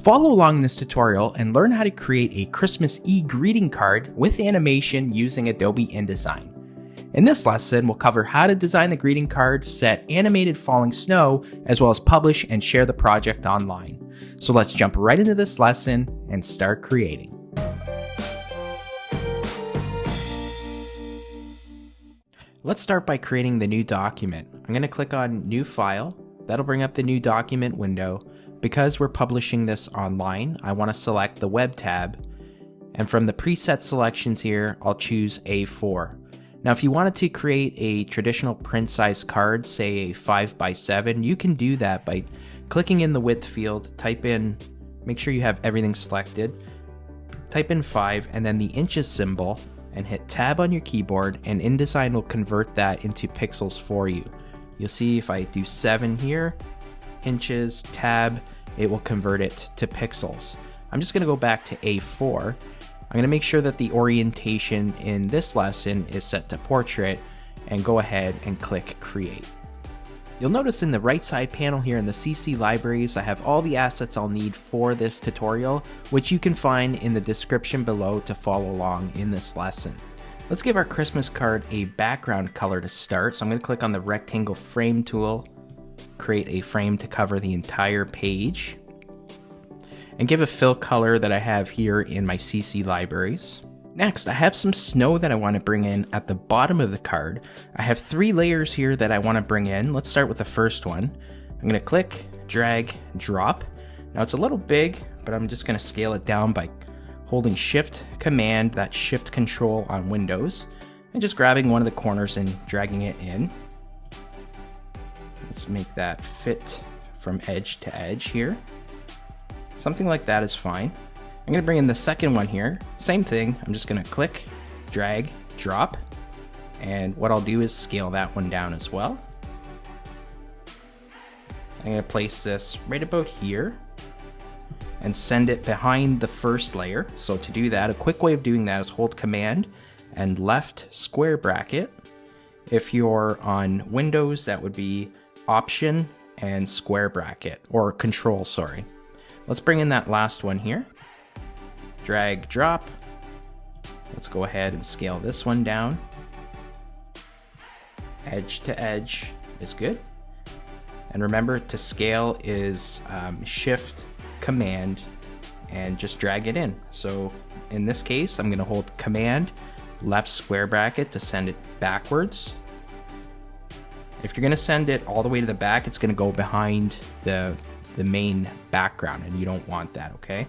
Follow along in this tutorial and learn how to create a Christmas e-greeting card with animation using Adobe InDesign. In this lesson, we'll cover how to design the greeting card, set animated falling snow, as well as publish and share the project online. So let's jump right into this lesson and start creating. Let's start by creating the new document. I'm going to click on New File. That'll bring up the new document window. Because we're publishing this online, I want to select the Web tab. And from the preset selections here, I'll choose A4. Now, if you wanted to create a traditional print size card, say a 5x7, you can do that by clicking in the width field, type in, make sure you have everything selected, type in 5 and then the inches symbol and hit tab on your keyboard, and InDesign will convert that into pixels for you. You'll see if I do 7 here, inches, tab, it will convert it to pixels. I'm just going to go back to A4. I'm going to make sure that the orientation in this lesson is set to portrait and go ahead and click create. You'll notice in the right side panel here in the CC libraries, I have all the assets I'll need for this tutorial, which you can find in the description below to follow along in this lesson. Let's give our Christmas card a background color to start. So I'm going to click on the rectangle frame tool, create a frame to cover the entire page, and give a fill color that I have here in my CC libraries. Next, I have some snow that I want to bring in at the bottom of the card. I have 3 layers here that I want to bring in. Let's start with the first one. I'm going to click, drag, drop. Now it's a little big, but I'm just going to scale it down by holding Shift Command, that Shift Control on Windows, and just grabbing one of the corners and dragging it in. Let's make that fit from edge to edge here. Something like that is fine. I'm going to bring in the second one here. Same thing. I'm just going to click, drag, drop. And what I'll do is scale that one down as well. I'm going to place this right about here and send it behind the first layer. So to do that, a quick way of doing that is hold Command and left square bracket. If you're on Windows, that would be Option and square bracket, or Control, sorry. Let's bring in that last one here. Drag, drop. Let's go ahead and scale this one down. Edge to edge is good. And remember, to scale is Shift, Command, and just drag it in. So in this case, I'm going to hold Command, left square bracket to send it backwards. If you're going to send it all the way to the back, it's going to go behind the main background, and you don't want that, okay?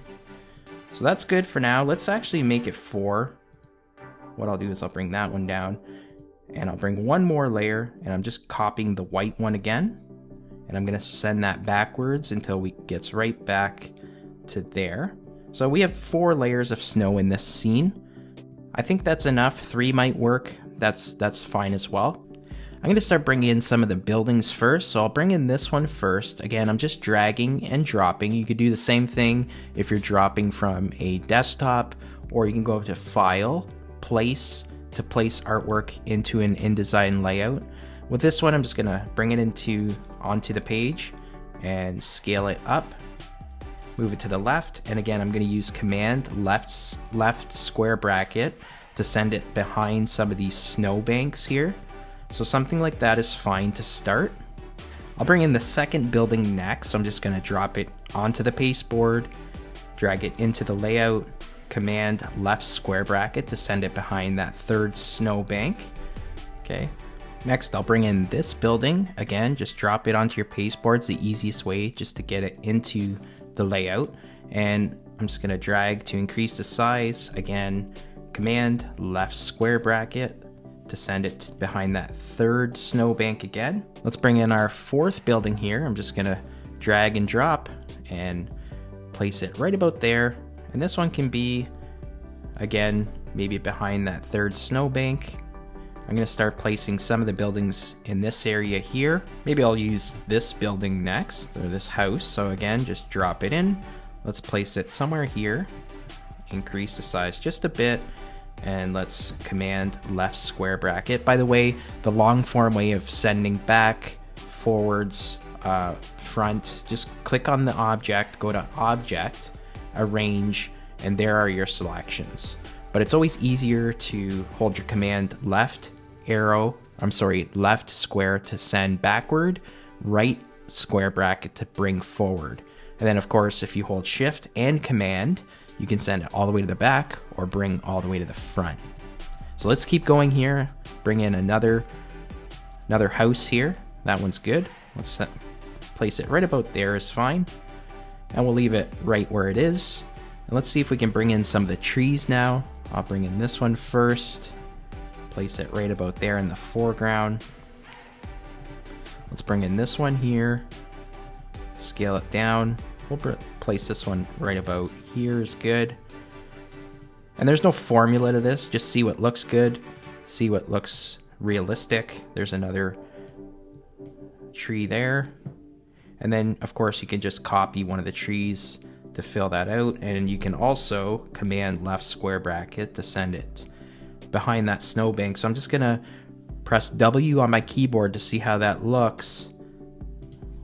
So that's good for now. Let's actually make it 4. What I'll do is I'll bring that one down, and I'll bring one more layer, and I'm just copying the white one again, and I'm going to send that backwards until it gets right back to there. So we have 4 layers of snow in this scene. I think that's enough. 3 might work. That's fine as well. I'm going to start bringing in some of the buildings first, so I'll bring in this one first. Again, I'm just dragging and dropping. You could do the same thing if you're dropping from a desktop, or you can go up to File, Place, to place artwork into an InDesign layout. With this one, I'm just going to bring it onto the page and scale it up, move it to the left, and again, I'm going to use Command left square bracket to send it behind some of these snow banks here. So something like that is fine to start. I'll bring in the second building next. So I'm just going to drop it onto the pasteboard, drag it into the layout, Command left square bracket to send it behind that third snow bank. Okay. Next, I'll bring in this building. Again, just drop it onto your pasteboard. It's the easiest way just to get it into the layout. And I'm just going to drag to increase the size. Again, Command left square bracket to send it behind that third snowbank again. Let's bring in our fourth building here. I'm just gonna drag and drop and place it right about there. And this one can be, again, maybe behind that third snowbank. I'm gonna start placing some of the buildings in this area here. Maybe I'll use this building next, or this house. So again, just drop it in. Let's place it somewhere here. Increase the size just a bit. And let's Command left square bracket. By the way, the long form way of sending back, forwards front, just click on the object, go to Object, Arrange, and there are your selections. But it's always easier to hold your command left square to send backward, right square bracket to bring forward. And then of course, if you hold Shift and Command, you can send it all the way to the back or bring all the way to the front. So let's keep going here. Bring in another house here. That one's good. Let's place it right about there is fine. And we'll leave it right where it is. And let's see if we can bring in some of the trees now. I'll bring in this one first. Place it right about there in the foreground. Let's bring in this one here. Scale it down. We'll place this one right about here is good. And there's no formula to this. Just see what looks good. See what looks realistic. There's another tree there. And then of course you can just copy one of the trees to fill that out, and you can also command left square bracket to send it behind that snowbank. So I'm just gonna press W on my keyboard to see how that looks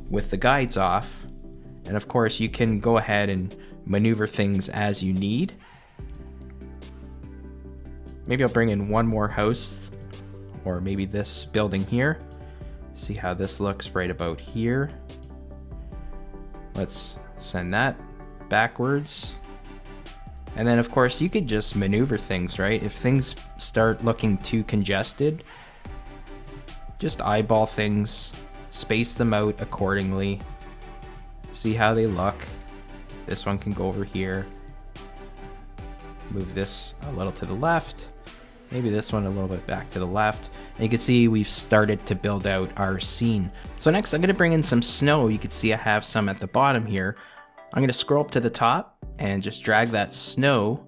with the guides off. And of course you can go ahead and maneuver things as you need. Maybe I'll bring in one more house, or maybe this building here. See how this looks right about here. Let's send that backwards. And then of course you could just maneuver things, right? If things start looking too congested, just eyeball things, space them out accordingly, see how they look. This one can go over here. Move this a little to the left, maybe this one a little bit back to the left. And you can see we've started to build out our scene. So next I'm going to bring in some snow. You can see I have some at the bottom here. I'm going to scroll up to the top and just drag that snow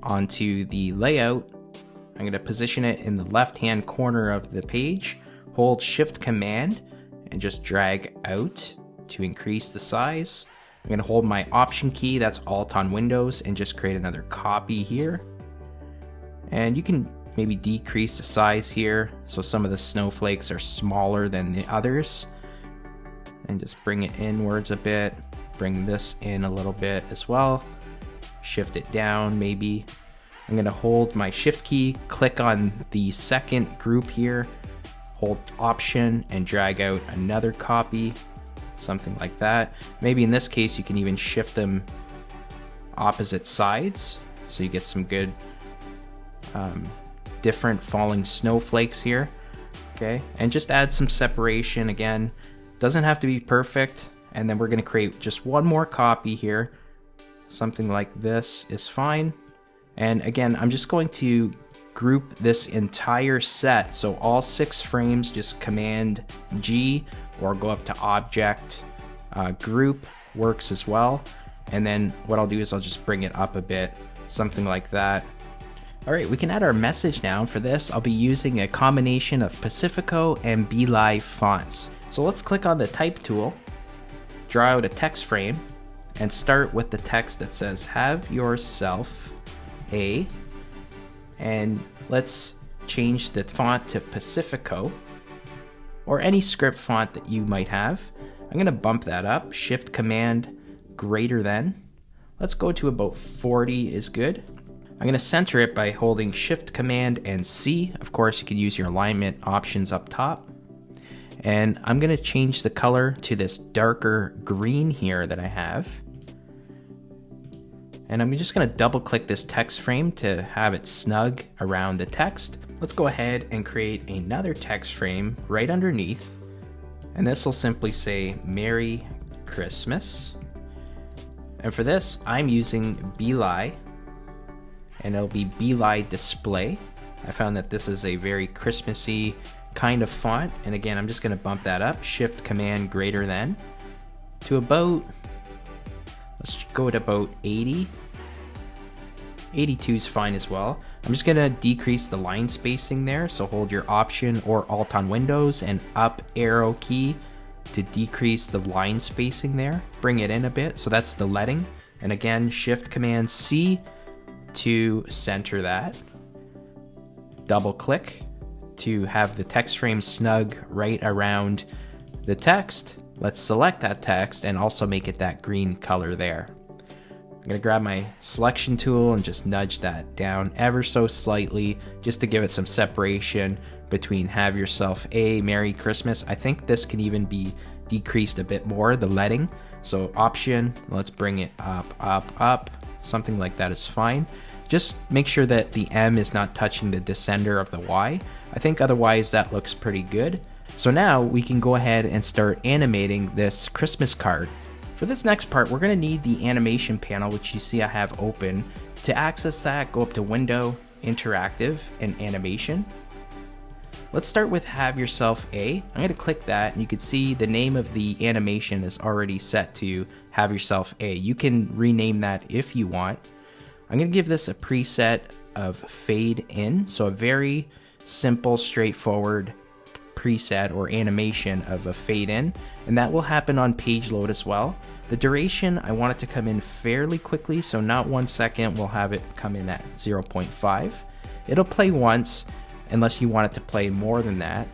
onto the layout. I'm going to position it in the left hand corner of the page, hold Shift Command and just drag out to increase the size. I'm going to hold my Option key, that's Alt on Windows, and just create another copy here. And you can maybe decrease the size here so some of the snowflakes are smaller than the others, and just bring it inwards a bit. Bring this in a little bit as well. Shift it down maybe. I'm going to hold my Shift key, click on the second group here, hold Option and drag out another copy, something like that. Maybe in this case you can even shift them opposite sides so you get some good different falling snowflakes here. Okay, and just add some separation again. Doesn't have to be perfect. And then we're going to create just one more copy here. Something like this is fine. And again, I'm just going to group this entire set. So all 6 frames, just Command G or go up to Object, Group works as well. And then what I'll do is I'll just bring it up a bit, something like that. All right, we can add our message now. For this, I'll be using a combination of Pacifico and BeLive fonts. So let's click on the Type tool, draw out a text frame, and start with the text that says, "Have yourself a," and let's change the font to Pacifico, or any script font that you might have. I'm going to bump that up, Shift Command greater than. Let's go to about 40 is good. I'm going to center it by holding Shift Command and C. Of course, you can use your alignment options up top. And I'm going to change the color to this darker green here that I have. And I'm just going to double click this text frame to have it snug around the text. Let's go ahead and create another text frame right underneath. And this will simply say Merry Christmas. And for this, I'm using BeLive, and it'll be BeLive Display. I found that this is a very Christmassy kind of font, and again I'm just going to bump that up, Shift Command greater than, to about, let's go to about 80. 82 is fine as well. I'm just going to decrease the line spacing there, so hold your Option or Alt on Windows and up arrow key to decrease the line spacing there. Bring it in a bit, so that's the leading, and again Shift Command C to center that. Double click to have the text frame snug right around the text, Let's select that text and also make it that green color there. I'm going to grab my selection tool and just nudge that down ever so slightly just to give it some separation between Have Yourself a Merry Christmas. I think this can even be decreased a bit more, the leading. So Option, let's bring it up, something like that is fine. Just make sure that the M is not touching the descender of the Y. I think otherwise that looks pretty good. So now we can go ahead and start animating this Christmas card. For this next part, we're going to need the animation panel, which you see I have open. To access that, go up to Window, Interactive, and Animation. Let's start with Have Yourself a. I'm going to click that, and you can see the name of the animation is already set to Have Yourself a. You can rename that if you want. I'm going to give this a preset of Fade In, so a very simple, straightforward preset or animation of a fade in, and that will happen on page load as well. The duration, I want it to come in fairly quickly, so not 1 second, we'll have it come in at 0.5. It'll play once unless you want it to play more than that,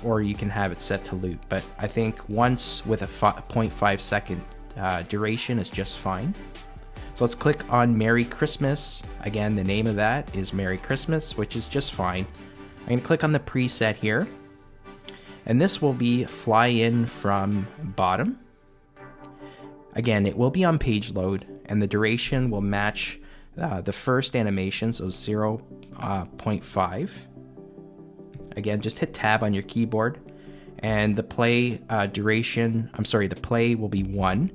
or you can have it set to loop, but I think once with a 0.5 second duration is just fine. So let's click on Merry Christmas. Again, the name of that is Merry Christmas, which is just fine. I'm going to click on the preset here, and this will be Fly In From Bottom. Again, it will be on page load, and the duration will match the first animation, so 0.5. Again, just hit tab on your keyboard, and the play the play will be 1.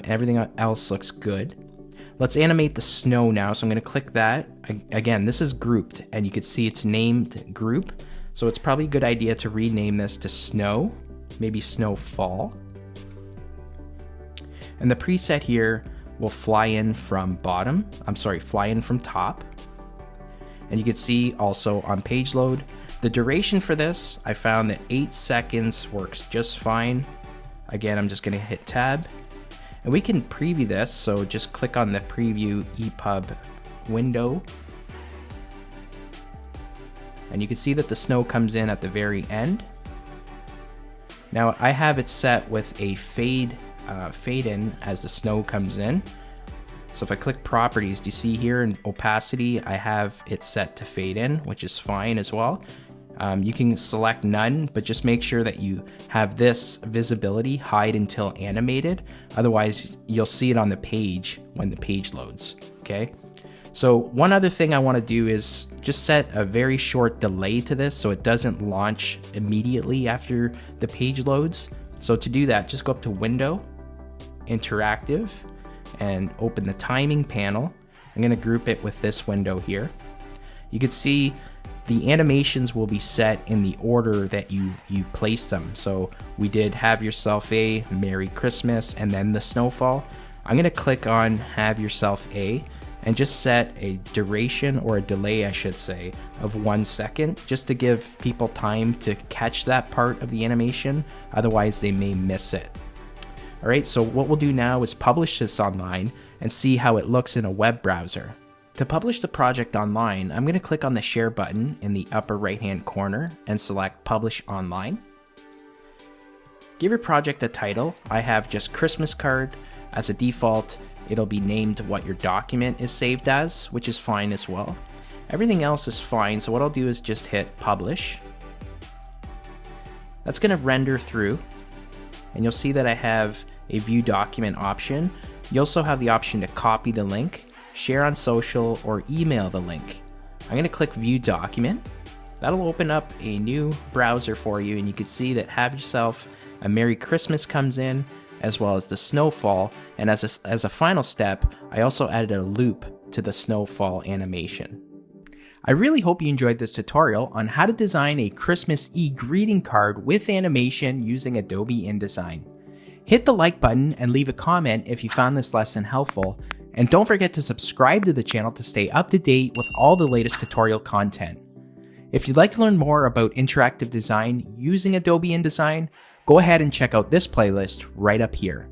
Everything else looks good. Let's animate the snow now, so I'm going to click that. Again, this is grouped, and you can see it's named group, so it's probably a good idea to rename this to Snow, maybe Snowfall. And the preset here will fly in from top. And you can see also on page load, the duration for this, I found that 8 seconds works just fine. Again, I'm just going to hit tab. And we can preview this, so just click on the preview EPUB window. And you can see that the snow comes in at the very end. Now I have it set with a fade in as the snow comes in. So if I click properties, do you see here in opacity, I have it set to fade in, which is fine as well. You can select none, but just make sure that you have this visibility hide until animated. Otherwise, you'll see it on the page when the page loads, okay? So one other thing I want to do is just set a very short delay to this so it doesn't launch immediately after the page loads. So to do that, just go up to Window, Interactive, and open the timing panel. I'm going to group it with this window here. You can see the animations will be set in the order that you place them. So we did Have Yourself a, Merry Christmas, and then the Snowfall. I'm going to click on Have Yourself a and just set a duration, or a delay I should say, of 1 second, just to give people time to catch that part of the animation. Otherwise they may miss it. Alright, so what we'll do now is publish this online and see how it looks in a web browser. To publish the project online, I'm going to click on the share button in the upper right hand corner and select Publish Online. Give your project a title. I have just Christmas card. As a default, it'll be named what your document is saved as, which is fine as well. Everything else is fine, so what I'll do is just hit Publish. That's going to render through, and you'll see that I have a View Document option. You also have the option to copy the link, share on social, or email the link. I'm going to click View Document. That'll open up a new browser for you, and you can see that Have Yourself a Merry Christmas comes in, as well as the Snowfall, and as a final step, I also added a loop to the Snowfall animation. I really hope you enjoyed this tutorial on how to design a Christmas e-greeting card with animation using Adobe InDesign. Hit the like button and leave a comment if you found this lesson helpful, and don't forget to subscribe to the channel to stay up to date with all the latest tutorial content. If you'd like to learn more about interactive design using Adobe InDesign, go ahead and check out this playlist right up here.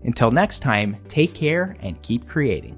Until next time, take care and keep creating.